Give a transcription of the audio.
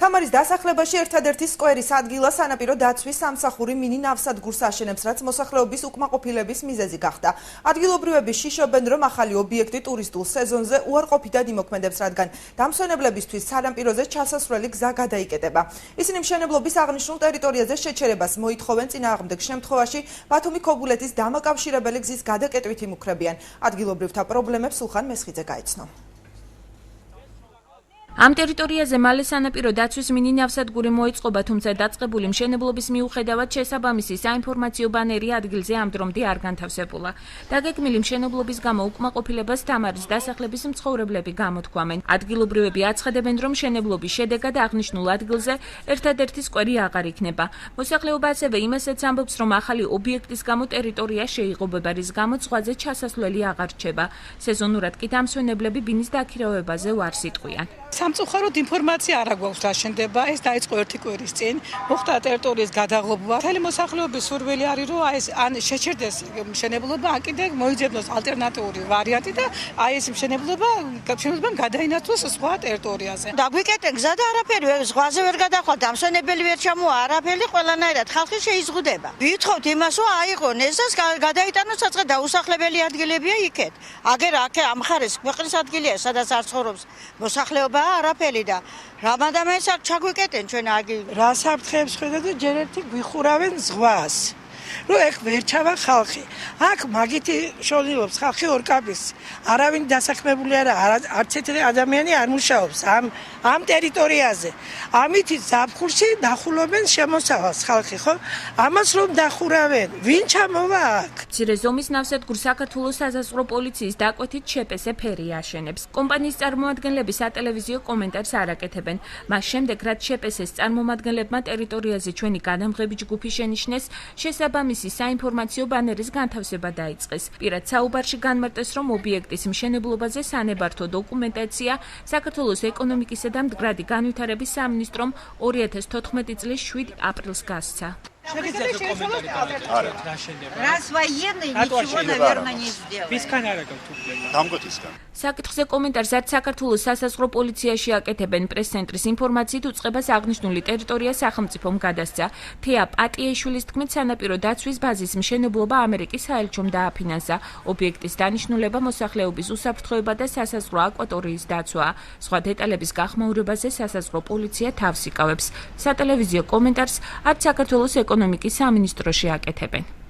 თამარის დასახლებაში ერთადერთი სკვერის ადგილას სანაპირო დაცვის სამსახური მინი ნავსადგურს აშენებს, რაც მოსახლეობის უკმაყოფილების მიზეზი გახდა. ადგილობრივები შიშობენ, რომ ახალი ობიექტი ტურისტულ სეზონზე უარყოფითად იმოქმედებს, რადგან დამსვენებლებისთვის სანაპიროზე ჩასასვლელი გზა გადაიკეტება. ისინი მშენებლობის აღნიშნულ ტერიტორიაზე შეჩერებას მოითხოვენ, წინააღმდეგ შემთხვევაში ბათუმი ქობულეთის დამაკავშირებელი გზის გადაკეტვით იმუქრებიან. ადგილობრივთა პრობლემებს სულხან მესხიძე გაეცნო. ამ ტერიტორიაზე მალე სანაპირო დაცვის მინი ნავსადგური მოიწყობა, თუმცა დაწყებული მშენებლობის მიუხედავად შესაბამისი საინფორმაციო ბანერი ადგილზე ამ დრომდე არ განთავსებულა. დაგეგმილი მშენებლობის გამო უკმაყოფილებას თამარის დასახლების მცხოვრებლები გამოთქვამენ. ადგილობრივები აცხადებენ, რომ მშენებლობის შედეგად აღნიშნულ ადგილზე ერთადერთი სკვერი აღარ იქნება. მოსახლეობა ასევე იმასაც ამბობს, რომ ახალი ობიექტის გამო ტერიტორია შეიღობება, რის გამოც ზღვაზე ჩასასვლელი აღარ რჩება. სეზონურად კი დამსვენებლები ბინის დაქირავებაზე უარს იტყვიან. სამწუხაროდ ინფორმაცია არ აქვს რა შენდება, ეს დაიწყო ერთი კვირის წინ, მოხდა ტერიტორიის გადაღლობა. მთელი მოსახლეობის სურვილი არის, რომ ეს ან შეჩერდეს მშენებლობა, ან კიდე მოიძებნოს ალტერნატიული ვარიანტი და ეს მშენებლობამ გადაინაცვლოს სხვა ტერიტორიაზე. დაგვიკეტენ გზა და არაფერი, ზღვაზე ვერ გადახვალთ, დამსვენებელი ვერ ჩამოა, არაფერი, ყველანაირად ხალხი შეიზღუდება. ვითხოვთ იმას, რომ აიღონ ეს და გადაიტანოს საწყე დაუსახლებელი ადგილებია იქეთ. აგერ აქ ამ ხარეს ქვეყნის ადგილია, სადაც არ ცხოვრობს მოსახლეობა არაფერი და რამადამეს აქ ჩაგვიკეტენ ჩვენ აგი. რა საფრთხეებს ხედავ და ჯერ ერთი გვიხურავენ ზღვას. რომ ეხ ვერ ჩავა ხალხი. აქ მაგითი შოლილობს ხალხი ორკაპის. არავინ დასაქმებული არც ერთი ადამიანი არ მუშაობს ამ ტერიტორიაზე. ამით ზაფხულში დახულობენ შემოსავალს ხალხი, ხო? ამას რომ დახურავენ, ვინ ჩამოვა აქ? მცირე ზომის ნავსადგურს საქართველოს საზავო პოლიციის დაკვეთით შეპესე ფერი აშენებს. კომპანიის წარმომადგენლები სატელევიზიო კომენტარს არ აკეთებენ. მას შემდეგ, რაც შეპესეს წარმომადგენლებმა ტერიტორიაზე ჩვენი გადამღები ჯგუფი შენიშნეს, შესაბამისი საინფორმაციო ბანერის განთავსება დაიწყეს. პირად საუბარში განმარტეს, რომ ობიექტის მშენებლობაზე სანებართო დოკუმენტაცია საქართველოს ეკონომიკისა და მდგრადი განვითარების სამინისტრომ 2014 წლის 7 აპრილს გასცა. Раз военный ничего, наверное, не сделал. საკითხზე კომენტარს რაც საქართველოს სასაზღვრო პოლიციაში აკეთებენ პრეს-ცენტრის ინფორმაციით უწყებას აღნიშნული ტერიტორია სახელმწიფომ გადასცა. თეა პატიეშვილის თქმით, სანაპირო დაცვის ბაზის მშენებლობა ამერიკის საელჩომ დააფინანსა. ობიექტის დანიშნულება მოსახლეობის უსაფრთხოება და სასაზღვრო აკვატორიის დაცვაა. სხვა დეტალების გახმაურებაზე სასაზღვრო პოლიცია თავს იკავებს. სატელევიზიო კომენტარს არც საქართველოს ეკონომიკის სამინისტროში აკეთებენ.